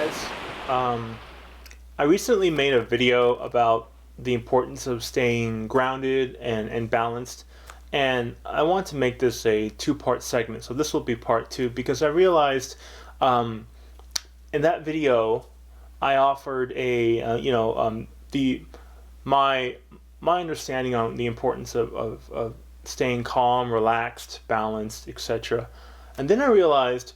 guys. Um, I recently made a video about the importance of staying grounded and balanced, and I want to make this a two-part segment. So this will be part two because I realized um, in that video I offered the my my understanding on the importance of staying calm, relaxed, balanced, etc. And then I realized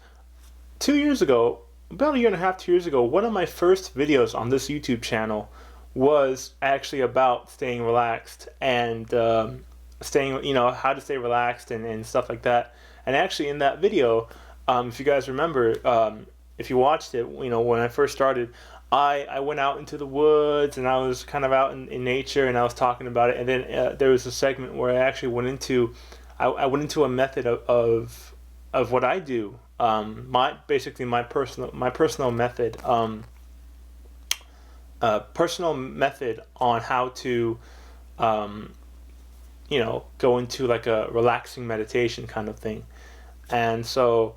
2 years ago, about a year and a half, 2 years ago, one of my first videos on this YouTube channel was actually about staying relaxed and staying, how to stay relaxed and stuff like that. And actually, in that video, if you guys remember, if you watched it, when I first started, I went out into the woods and I was kind of out in nature and I was talking about it. And then there was a segment where I actually I went into a method of what I do. My personal method, personal method on how to, um, go into like a relaxing meditation kind of thing. And so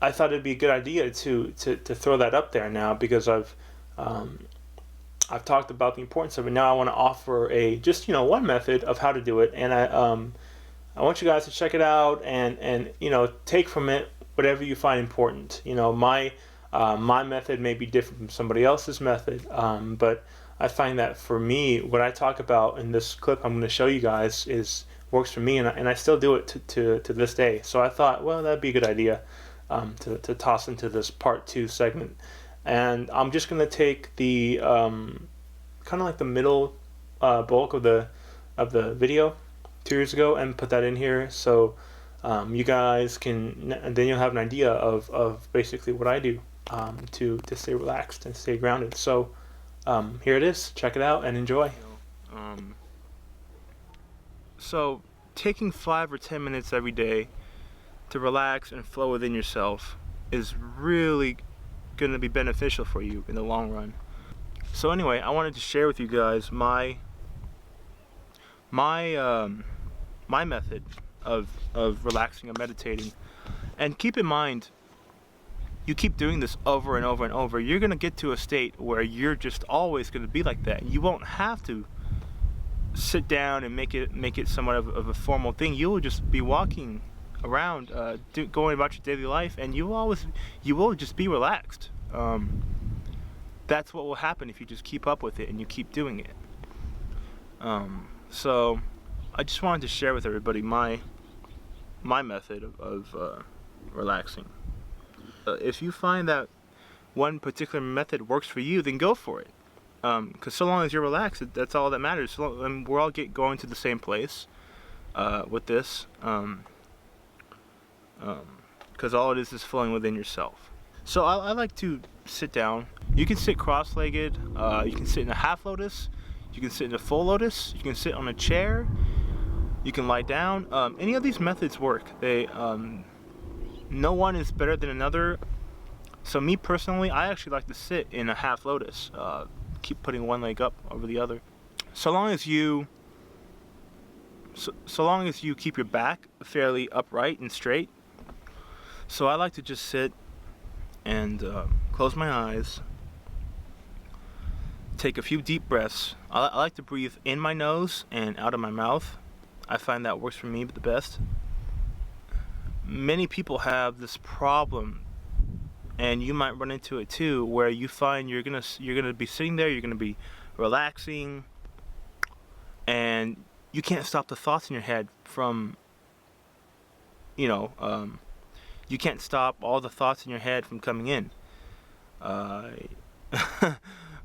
I thought it'd be a good idea to throw that up there now because um, I've talked about the importance of it. Now I want to offer a just one method of how to do it, and I want you guys to check it out and take from it whatever you find important. My method may be different from somebody else's method, but I find that for me, what I talk about in this clip I'm going to show you guys is works for me, and I still do it to this day. So I thought, well, that'd be a good idea to toss into this part two segment, and I'm just going to take the kind of like the middle bulk of the video 2 years ago and put that in here so you guys can, and then you'll have an idea of basically what I do to stay relaxed and stay grounded. So here it is. Check it out and enjoy. Um, so taking 5 or 10 minutes every day to relax and flow within yourself is really going to be beneficial for you in the long run. So anyway, I wanted to share with you guys my method of relaxing and meditating. And keep in mind, you keep doing this over and over and over, you're going to get to a state where you're just always going to be like that. You won't have to sit down and make it somewhat of a formal thing. You will just be walking around, going about your daily life, and you will just be relaxed. That's what will happen if you just keep up with it and you keep doing it. So I just wanted to share with everybody my method of relaxing. If you find that one particular method works for you, then go for it. Because so long as you're relaxed, that's all that matters. And we're all going to the same place with this. Because all it is flowing within yourself. So I like to sit down. You can sit cross-legged. You can sit in a half lotus. You can sit in a full lotus. You can sit on a chair. You can lie down. Any of these methods work. No one is better than another. So me personally, I actually like to sit in a half lotus. Keep putting one leg up over the other. So long as you keep your back fairly upright and straight. So I like to just sit and close my eyes. Take a few deep breaths. I like to breathe in my nose and out of my mouth. I find that works for me the best. Many people have this problem, and you might run into it too, where you find you're gonna be sitting there, you're gonna be relaxing, and you can't stop the thoughts in your head from, you can't stop all the thoughts in your head from coming in.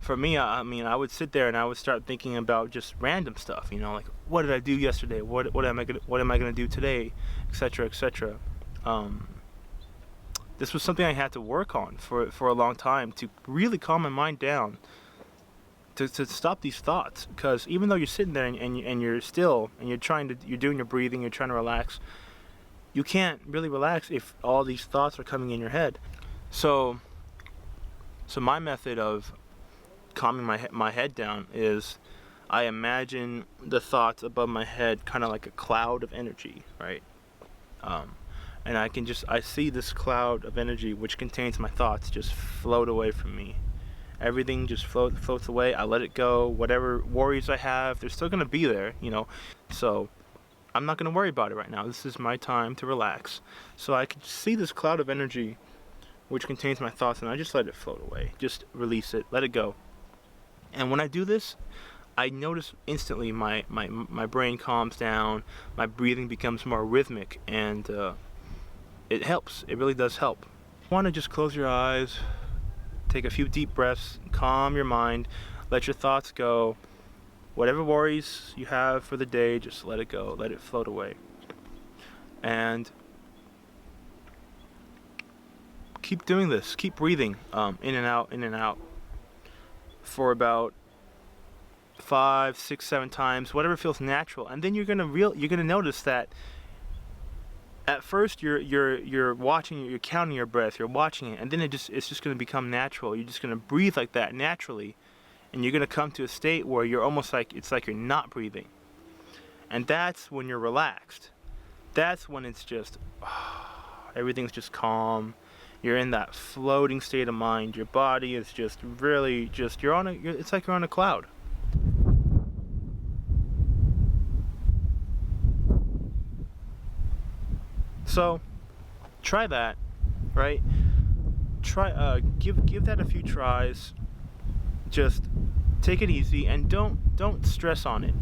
For me, I would sit there and I would start thinking about just random stuff, like what did I do yesterday? What am I gonna do today, etc., etc. This was something I had to work on for a long time to really calm my mind down, to stop these thoughts. Because even though you're sitting there and you're still and you're doing your breathing, you're trying to relax, you can't really relax if all these thoughts are coming in your head. So my method of calming my head down is I imagine the thoughts above my head kind of like a cloud of energy, right? and I see this cloud of energy which contains my thoughts just float away from me. Everything just floats away. I let it go. Whatever worries I have, they're still gonna be there, So I'm not gonna worry about it right now. This is my time to relax. So I can see this cloud of energy which contains my thoughts, and I just let it float away. Just release it, let it go. And when I do this, I notice instantly my brain calms down, my breathing becomes more rhythmic, and it helps. It really does help. You want to just close your eyes, take a few deep breaths, calm your mind, let your thoughts go. Whatever worries you have for the day, just let it go, let it float away. And keep doing this, keep breathing in and out for about 5, 6, 7 times, whatever feels natural. And then you're gonna notice that at first you're watching, you're counting your breath, you're watching it, and then it's just gonna become natural. You're just gonna breathe like that naturally, and you're gonna come to a state where you're almost like it's like you're not breathing. And that's when you're relaxed. That's when it's just everything's just calm. You're in that floating state of mind. Your body is just really just it's like you're on a cloud. So try that, right? Give that a few tries. Just take it easy and don't stress on it.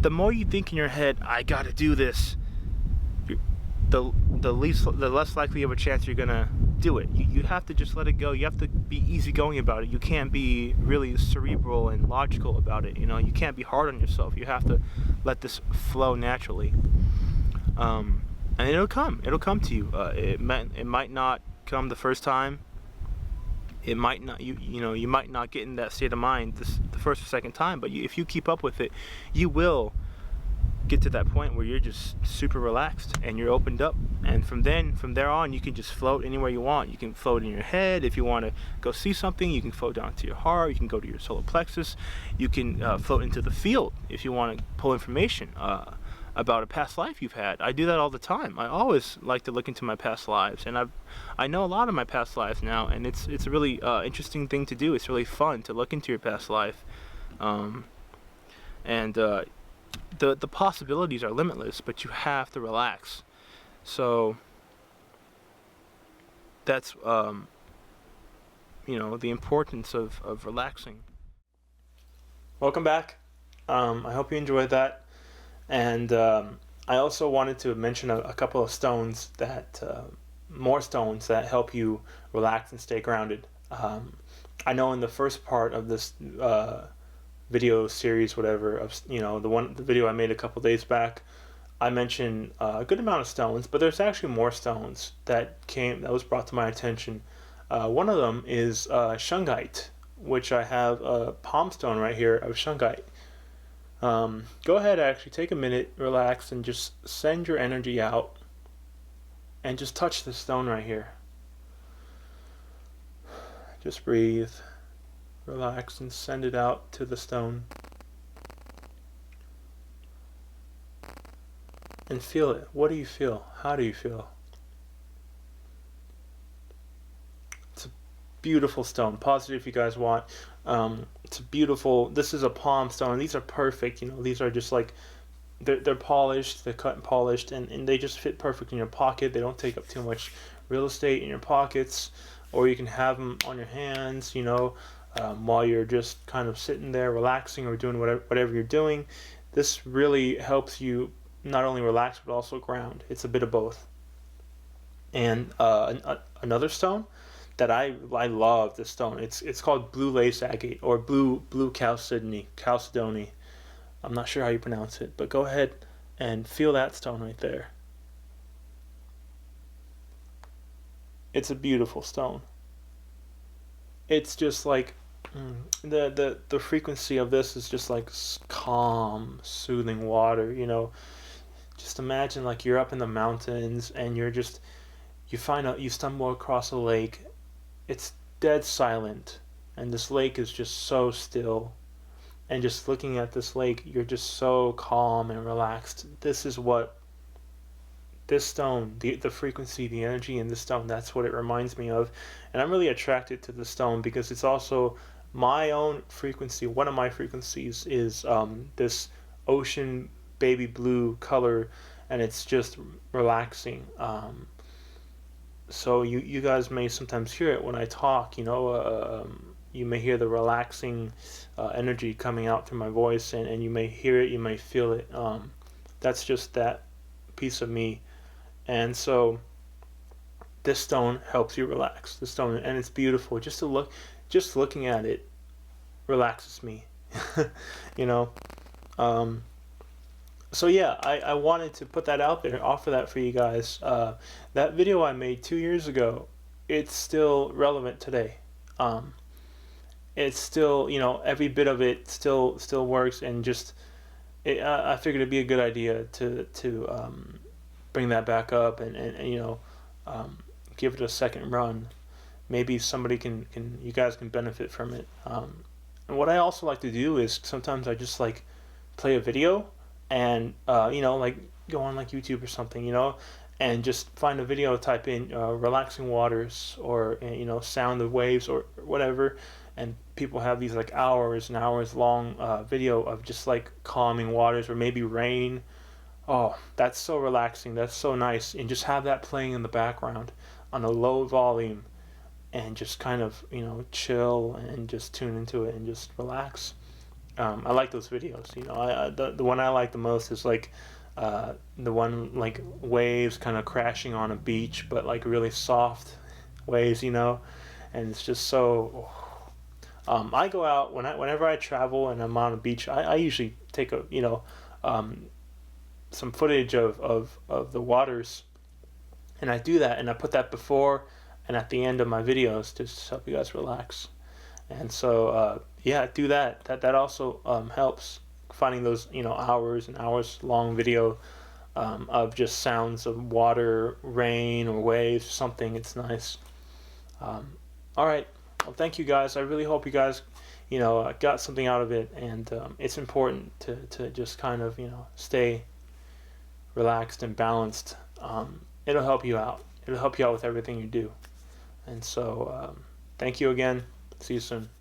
The more you think in your head, I gotta do this, the less likely of a chance you're gonna do it. You have to just let it go. You have to be easygoing about it. You can't be really cerebral and logical about it. You can't be hard on yourself. You have to let this flow naturally. And it'll come to you. It might not come the first time. It might not, you might not get in that state of mind the first or second time, but if you keep up with it, you will get to that point where you're just super relaxed and you're opened up. And from there on, you can just float anywhere you want. You can float in your head. If you want to go see something, you can float down to your heart. You can go to your solar plexus. You can float into the field if you want to pull information about a past life you've had. I do that all the time. I always like to look into my past lives, and I know a lot of my past lives now, and it's a really interesting thing to do. It's really fun to look into your past life, and the possibilities are limitless, but you have to relax. So that's the importance of relaxing. Welcome back. I hope you enjoyed that. And I also wanted to mention a couple of stones more stones that help you relax and stay grounded. I know in the first part of this video series, whatever, of the video I made a couple days back, I mentioned a good amount of stones, but there's actually more stones that was brought to my attention. One of them is shungite, which I have a palm stone right here of shungite. Go ahead, actually take a minute, relax, and just send your energy out and just touch this stone right here. Just breathe, relax, and send it out to the stone. And feel it. What do you feel? How do you feel? It's a beautiful stone. Pause it if you guys want. It's beautiful. This is a palm stone. These are perfect. These are just like they're polished. They're cut and polished, and they just fit perfect in your pocket. They don't take up too much real estate in your pockets, or you can have them on your hands. While you're just kind of sitting there relaxing or doing whatever you're doing. This really helps you not only relax but also ground. It's a bit of both. And another stone that I love, this stone. It's called blue lace agate or blue chalcedony. I'm not sure how you pronounce it, but go ahead and feel that stone right there. It's a beautiful stone. It's just like the frequency of this is just like calm, soothing water. Just imagine like you're up in the mountains and you stumble across a lake. It's dead silent, and this lake is just so still, and just looking at this lake, you're just so calm and relaxed. This is what this stone, the frequency, the energy in this stone, that's what it reminds me of. And I'm really attracted to the stone because it's also my own frequency. One of my frequencies is this ocean baby blue color, and it's just relaxing. So you guys may sometimes hear it when I talk. You may hear the relaxing energy coming out through my voice, and you may hear it, you may feel it. That's just that piece of me. And so this stone helps you relax. The stone, and it's beautiful. Just looking at it relaxes me. you know. Um, so yeah, I wanted to put that out there, offer that for you guys. That video I made 2 years ago, it's still relevant today. Um, it's still, every bit of it still works, and just I figured it'd be a good idea to bring that back up, and um, give it a second run. Maybe somebody can you guys can benefit from it. And what I also like to do is sometimes I just like play a video, and like go on like YouTube or something, and just find a video, type in relaxing waters, or sound of waves, or whatever, and people have these like hours and hours long video of just like calming waters, or maybe rain. Oh, that's so relaxing. That's so nice. And just have that playing in the background on a low volume, and just kind of, chill and just tune into it and just relax. I like those videos. The one I like the most is like the one like waves kind of crashing on a beach, but like really soft waves, and it's just so. I go out whenever I travel and I'm on a beach. I usually take um, some footage of the waters, and I do that, and I put that before and at the end of my videos just to help you guys relax. And so yeah, do that. That also helps, finding those hours and hours long video of just sounds of water, rain, or waves, something. It's nice. Um, all right. Well, thank you guys. I really hope you guys got something out of it, and it's important to just kind of stay relaxed and balanced. It'll help you out. It'll help you out with everything you do. And so thank you again. See you soon.